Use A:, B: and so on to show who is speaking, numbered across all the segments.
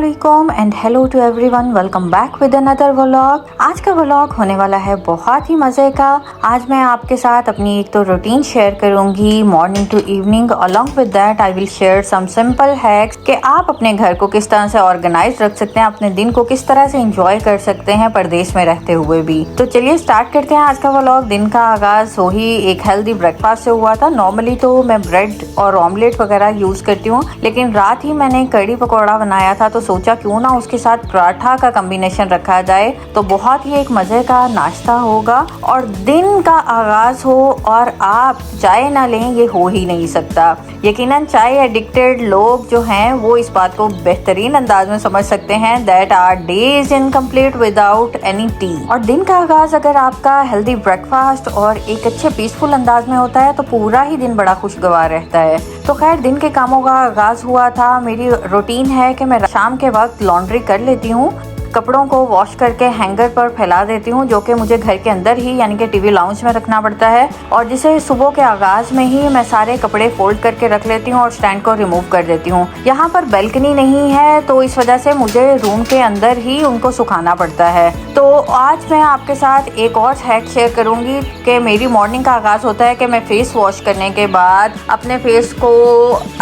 A: अस्सलामुअलैकुम and hello to everyone, welcome back with another vlog. आज का व्लॉग होने वाला है बहुत ही मज़े का। आज मैं आपके साथ अपनी एक तो रूटीन शेयर करूंगी morning to evening. Along with that I will share some simple hacks कि आप अपने घर को किस तरह से ऑर्गेनाइज रख सकते हैं, अपने दिन को किस तरह से एंजॉय कर सकते हैं परदेश में रहते हुए भी। तो चलिए स्टार्ट करते हैं आज का व्लॉग। दिन का आगाज वही एक हेल्दी ब्रेकफास्ट से हुआ था। नॉर्मली तो मैं ब्रेड और ऑमलेट वगैरह यूज करती हूँ, लेकिन रात ही मैंने कड़ी पकौड़ा बनाया था तो सोचा क्यों ना उसके साथ पराठा का कॉम्बिनेशन रखा जाए, तो बहुत ही एक मजे का नाश्ता होगा और दिन का आगाज हो और आप चाय ना लें ये हो ही नहीं सकता। यकीनन चाय एडिक्टेड लोग जो हैं वो इस बात को बेहतरीन अंदाज में समझ सकते हैं that our day is incomplete without any tea. और दिन का आगाज अगर आपका हेल्दी ब्रेकफास्ट और एक अच्छे पीसफुल अंदाज में होता है तो पूरा ही दिन बड़ा खुशगवार रहता है। तो खैर दिन के कामों का आगाज हुआ था। मेरी रूटीन है कि मैं शाम के वक्त लॉन्ड्री कर लेती हूँ, कपड़ों को वॉश करके हैंगर पर फैला देती हूँ, जो कि मुझे घर के अंदर ही यानी कि टीवी लाउंज में रखना पड़ता है। और जिसे सुबह के आगाज में ही मैं सारे कपड़े फोल्ड करके रख लेती हूँ और स्टैंड को रिमूव कर देती हूँ। यहाँ पर बैल्कनी नहीं है तो इस वजह से मुझे रूम के अंदर ही उनको सुखाना पड़ता है। तो आज मैं आपके साथ एक और हैक शेयर करूँगी कि मेरी मॉर्निंग का आगाज होता है कि मैं फेस वॉश करने के बाद अपने फेस को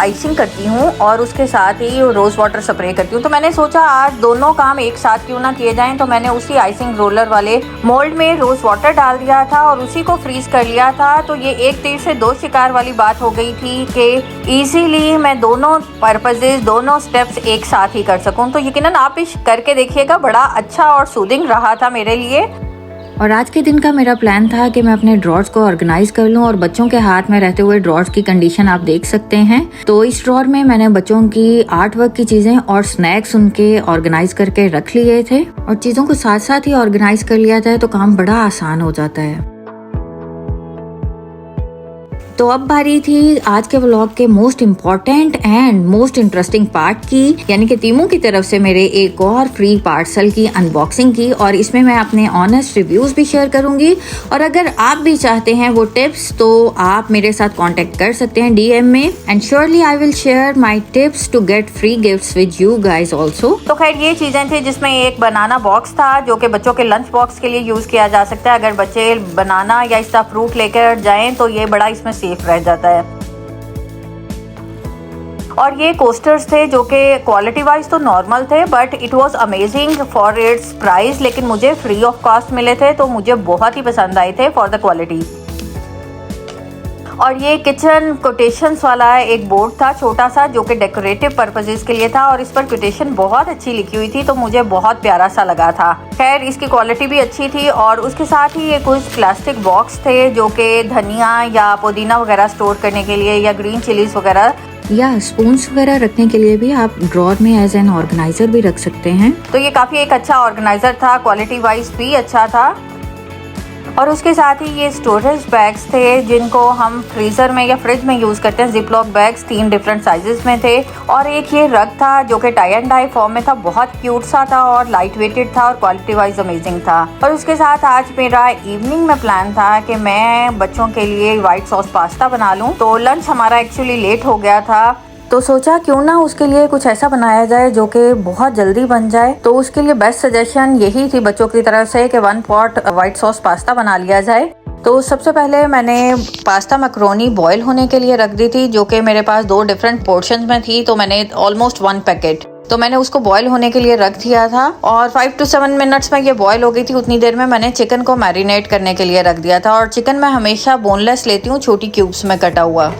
A: आइसिंग करती हूँ और उसके साथ ही रोज वाटर स्प्रे करती हूँ। तो मैंने सोचा आज दोनों काम एक साथ क्यों ना किए जाएं, तो मैंने उसी आइसिंग रोलर वाले मोल्ड में रोज वाटर डाल दिया था और उसी को फ्रीज कर लिया था। तो ये एक तीर से दो शिकार वाली बात हो गई थी कि इजीली मैं दोनों पर्पसेस दोनों स्टेप्स एक साथ ही कर सकूं। तो यकीनन आप इस करके देखिएगा, बड़ा अच्छा और सूदिंग रहा था मेरे लिए। और आज के दिन का मेरा प्लान था कि मैं अपने ड्रॉर्स को ऑर्गेनाइज कर लूं और बच्चों के हाथ में रहते हुए ड्रॉर्स की कंडीशन आप देख सकते हैं। तो इस ड्रॉर में मैंने बच्चों की आर्ट वर्क की चीजें और स्नैक्स उनके ऑर्गेनाइज करके रख लिए थे और चीजों को साथ साथ ही ऑर्गेनाइज कर लिया जाए तो काम बड़ा आसान हो जाता है। तो अब बारी थी आज के व्लॉग के most important and most interesting part की, यानी कि टीमों की तरफ से मेरे एक और फ्री पार्सल की अनबॉक्सिंग की। और इसमें मैं अपने ऑनेस्ट रिव्यूज भी शेयर करूंगी और अगर आप भी चाहते हैं वो टिप्स तो आप मेरे साथ कांटेक्ट कर सकते हैं डीएम में and surely I will share my tips to get free gifts with you guys also. तो खैर ये चीजें थी जिसमें एक बनाना बॉक्स था जो कि बच्चों के लंच बॉक्स के लिए यूज किया जा सकता है। अगर बच्चे बनाना या इसका फ्रूट लेकर जाएं तो ये बड़ा इसमें सेफ रह जाता है। और ये कोस्टर्स थे जो कि क्वालिटी वाइज तो नॉर्मल थे but it was amazing for its price, लेकिन मुझे फ्री ऑफ कॉस्ट मिले थे तो मुझे बहुत ही पसंद आए थे फॉर द क्वालिटी। और ये किचन कोटेशंस वाला एक बोर्ड था छोटा सा जो कि डेकोरेटिव पर्पसेस के लिए था और इस पर कोटेशन बहुत अच्छी लिखी हुई थी तो मुझे बहुत प्यारा सा लगा था। खैर इसकी क्वालिटी भी अच्छी थी और उसके साथ ही ये कुछ प्लास्टिक बॉक्स थे जो कि धनिया या पुदीना वगैरह स्टोर करने के लिए या ग्रीन चिलीज वगैरह या स्पून्स वगैरह रखने के लिए भी आप ड्रॉर में एज एन ऑर्गेनाइजर भी रख सकते हैं। तो ये काफी एक अच्छा ऑर्गेनाइजर था, क्वालिटी वाइज भी अच्छा था। और उसके साथ ही ये स्टोरेज बैग्स थे जिनको हम फ्रीजर में या फ्रिज में यूज करते हैं। जिपलॉक बैग्स 3 डिफरेंट साइजेस में थे और एक ये रग था जो कि टाई एंड डाई फॉर्म में था, बहुत क्यूट सा था और लाइट वेटेड था और क्वालिटी वाइज अमेजिंग था। और उसके साथ आज मेरा इवनिंग में प्लान था कि मैं बच्चों के लिए व्हाइट सॉस पास्ता बना लूं। तो लंच हमारा एक्चुअली लेट हो गया था तो सोचा क्यों ना उसके लिए कुछ ऐसा बनाया जाए जो कि बहुत जल्दी बन जाए। तो उसके लिए बेस्ट सजेशन यही थी बच्चों की तरफ से कि 1 पॉट व्हाइट सॉस पास्ता बना लिया जाए। तो सबसे पहले मैंने पास्ता मैक्रोनी बॉईल होने के लिए रख दी थी जो कि मेरे पास 2 डिफरेंट पोर्शंस में थी, तो मैंने ऑलमोस्ट 1 पैकेट तो मैंने उसको बॉईल होने के लिए रख दिया था और 5 to 7 मिनट्स में ये बॉईल हो गई थी। उतनी देर में मैंने चिकन को मैरिनेट करने के लिए रख दिया था और चिकन मैं हमेशा बोनलेस लेती हूँ, छोटी क्यूब्स में कटा हुआ।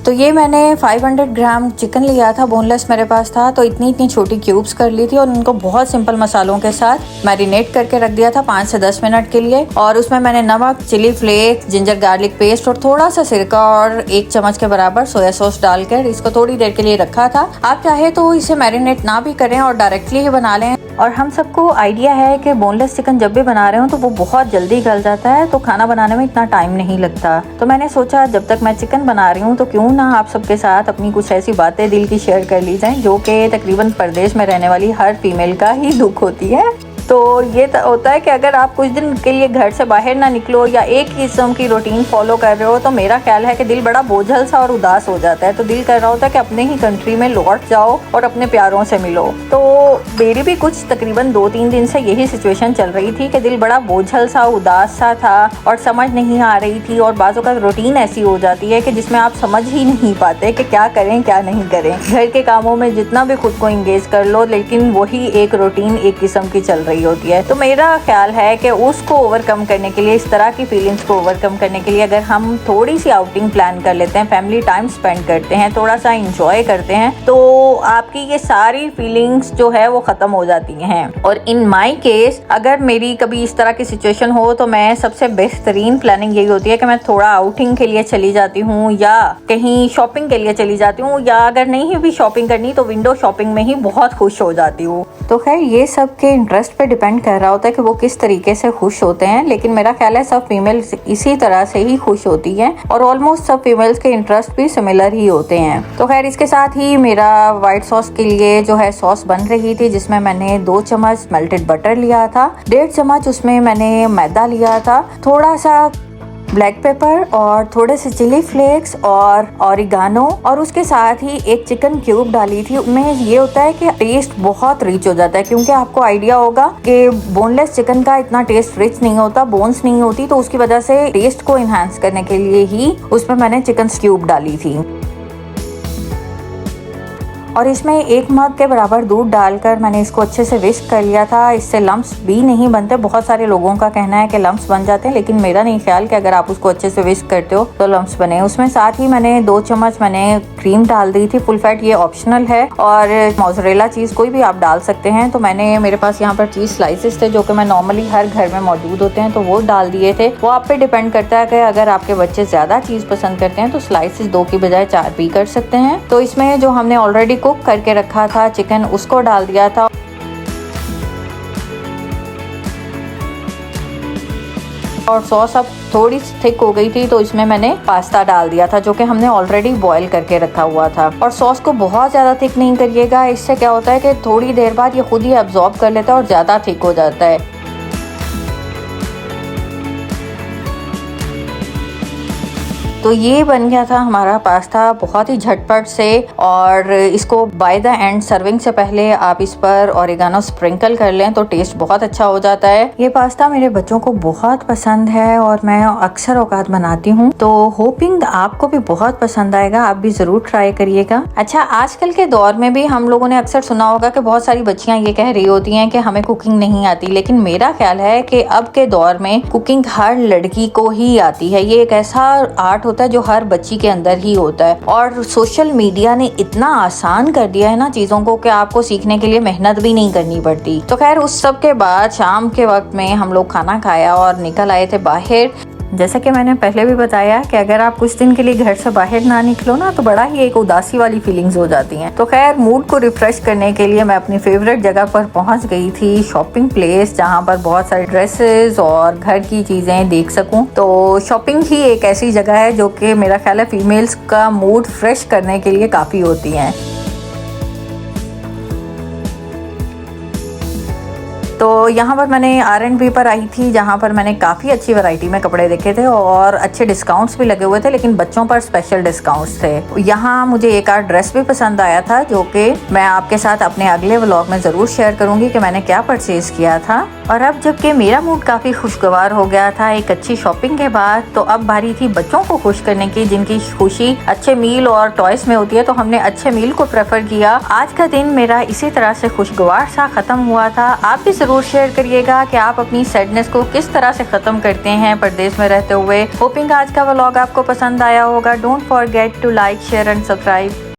A: तो ये मैंने 500 ग्राम चिकन लिया था, बोनलेस मेरे पास था, तो इतनी छोटी क्यूब्स कर ली थी और उनको बहुत सिंपल मसालों के साथ मैरिनेट करके रख दिया था 5 से 10 मिनट के लिए। और उसमें मैंने नमक, chili flakes, ginger garlic paste और थोड़ा सा सिरका और 1 चम्मच के बराबर सोया सॉस डालकर इसको थोड़ी देर के लिए रखा था। आप चाहे तो इसे मैरिनेट ना भी करें और डायरेक्टली ही बना लें। और हम सबको आइडिया है कि बोनलेस चिकन जब भी बना रहे हो तो वो बहुत जल्दी गल जाता है, तो खाना बनाने में इतना टाइम नहीं लगता। तो मैंने सोचा जब तक मैं चिकन बना रही हूँ तो क्यों ना आप सबके साथ अपनी कुछ ऐसी बातें दिल की शेयर कर ली जाएं जो कि तकरीबन परदेश में रहने वाली हर फीमेल का ही दुख होती है। तो ये होता है कि अगर आप कुछ दिन के लिए घर से बाहर ना निकलो या एक किस्म की रूटीन फॉलो कर रहे हो तो मेरा ख्याल है कि दिल बड़ा बोझल सा और उदास हो जाता है। तो दिल कर रहा होता है कि अपने ही कंट्री में लौट जाओ और अपने प्यारों से मिलो। तो मेरी भी कुछ तकरीबन 2-3 दिन से यही सिचुएशन चल रही थी कि दिल बड़ा बोझल सा उदास सा था और समझ नहीं आ रही थी। और बाज़ों का रूटीन ऐसी हो जाती है कि जिसमें आप समझ ही नहीं पाते कि क्या करें क्या नहीं करें। घर के कामों में जितना भी खुद को इंगेज कर लो लेकिन वही एक रूटीन एक किस्म की चल रही होती है। तो मेरा ख्याल है कि उसको ओवरकम करने के लिए, इस तरह की फीलिंग्स को ओवरकम करने के लिए अगर हम थोड़ी सी आउटिंग प्लान कर लेते हैं, फैमिली टाइम स्पेंड करते हैं, थोड़ा सा इंजॉय करते हैं, तो आपकी ये सारी फीलिंग्स जो है वो खत्म हो जाती हैं। और इन माय केस अगर मेरी कभी इस तरह की सिचुएशन हो तो मैं सबसे बेहतरीन प्लानिंग यही होती है कि मैं थोड़ा आउटिंग के लिए चली जाती हूँ या कहीं शॉपिंग के लिए चली जाती हूँ, या अगर नहीं भी शॉपिंग करनी तो विंडो शॉपिंग में ही बहुत खुश हो जाती हूँ। तो खैर ये सब के इंटरेस्ट पे डिपेंड कर रहा होता है कि वो किस तरीके से खुश होते हैं, लेकिन मेरा ख्याल है सब फीमेल्स इसी तरह से ही खुश होती हैं और ऑलमोस्ट सब फीमेल्स के इंटरेस्ट भी सिमिलर ही होते हैं। तो खैर इसके साथ ही मेरा व्हाइट सॉस के लिए जो है सॉस बन रही थी, जिसमें मैंने 2 चम्मच मेल्टेड बटर लिया था, 1.5 चम्मच उसमें मैंने मैदा लिया था, थोड़ा सा ब्लैक पेपर और थोड़े से चिली फ्लेक्स और ऑरिगानो, और उसके साथ ही एक चिकन क्यूब डाली थी। उनमें ये होता है कि टेस्ट बहुत रिच हो जाता है, क्योंकि आपको आइडिया होगा कि बोनलेस चिकन का इतना टेस्ट रिच नहीं होता, बोन्स नहीं होती, तो उसकी वजह से टेस्ट को इन्हांस करने के लिए ही उसमें मैंने चिकन क्यूब डाली थी। और इसमें 1 मग के बराबर दूध डालकर मैंने इसको अच्छे से विस्क कर लिया था। इससे लम्प्स भी नहीं बनते। बहुत सारे लोगों का कहना है कि लम्प्स बन जाते हैं, लेकिन मेरा नहीं ख्याल कि अगर आप उसको अच्छे से विस्क करते हो तो लम्प्स बने। उसमें साथ ही मैंने 2 चम्मच मैंने क्रीम डाल दी थी, फुल फैट, ये ऑप्शनल है, और मोज़रेला चीज़ कोई भी आप डाल सकते हैं। तो मेरे पास यहाँ पर चीज़ स्लाइसेस थे जो कि मैं नॉर्मली हर घर में मौजूद होते हैं, तो वो डाल दिए थे। वो आप पे डिपेंड करता है कि अगर आपके बच्चे ज़्यादा चीज़ पसंद करते हैं तो स्लाइसेस 2 की बजाय 4 भी कर सकते हैं। तो इसमें जो हमने ऑलरेडी कुक करके रखा था चिकन, उसको डाल दिया था। और सॉस अब थोड़ी थिक हो गई थी तो इसमें मैंने पास्ता डाल दिया था जो कि हमने ऑलरेडी बॉईल करके रखा हुआ था। और सॉस को बहुत ज़्यादा थिक नहीं करिएगा, इससे क्या होता है कि थोड़ी देर बाद ये खुद ही एब्जॉर्ब कर लेता है और ज़्यादा थिक हो जाता है। तो ये बन गया था हमारा पास्ता बहुत ही झटपट से। और इसको बाय द एंड सर्विंग से पहले आप इस पर ऑरिगानो स्प्रिंकल कर लें तो टेस्ट बहुत अच्छा हो जाता है। ये पास्ता मेरे बच्चों को बहुत पसंद है और मैं अक्सर औकात बनाती हूँ, तो होपिंग आपको भी बहुत पसंद आएगा, आप भी जरूर ट्राई करिएगा। अच्छा, आजकल के दौर में भी हम लोगों ने अक्सर सुना होगा कि बहुत सारी बच्चियां ये कह रही होती हैं कि हमें कुकिंग नहीं आती, लेकिन मेरा ख्याल है कि अब के दौर में कुकिंग हर लड़की को ही आती है। ये एक ऐसा आर्ट होता है जो हर बच्ची के अंदर ही होता है, और सोशल मीडिया ने इतना आसान कर दिया है ना चीजों को कि आपको सीखने के लिए मेहनत भी नहीं करनी पड़ती। तो खैर उस सब के बाद शाम के वक्त में हम लोग खाना खाया और निकल आए थे बाहर। जैसा कि मैंने पहले भी बताया कि अगर आप कुछ दिन के लिए घर से बाहर ना निकलो ना तो बड़ा ही एक उदासी वाली फीलिंग्स हो जाती हैं। तो खैर मूड को रिफ्रेश करने के लिए मैं अपनी फेवरेट जगह पर पहुंच गई थी, शॉपिंग प्लेस, जहां पर बहुत सारी ड्रेसेस और घर की चीज़ें देख सकूं। तो शॉपिंग ही एक ऐसी जगह है जो कि मेरा ख्याल है फीमेल्स का मूड फ्रेश करने के लिए काफ़ी होती हैं। तो यहाँ पर मैंने R&B पर आई थी, जहाँ पर मैंने काफ़ी अच्छी वैरायटी में कपड़े देखे थे और अच्छे डिस्काउंट्स भी लगे हुए थे, लेकिन बच्चों पर स्पेशल डिस्काउंट्स थे। यहाँ मुझे एक आध ड्रेस भी पसंद आया था जो कि मैं आपके साथ अपने अगले व्लॉग में ज़रूर शेयर करूँगी कि मैंने क्या परचेज़ किया था। और अब जबकि मेरा मूड काफ़ी खुशगवार हो गया था एक अच्छी शॉपिंग के बाद, तो अब बारी थी बच्चों को खुश करने की, जिनकी खुशी अच्छे मील और टॉयस में होती है। तो हमने अच्छे मील को प्रेफर किया। आज का दिन मेरा इसी तरह से खुशगवार सा ख़त्म हुआ था। आप भी ज़रूर शेयर करिएगा कि आप अपनी सैडनेस को किस तरह से ख़त्म करते हैं परदेश में रहते हुए। होपिंग आज का व्लॉग आपको पसंद आया होगा। Don't forget to like, share and subscribe.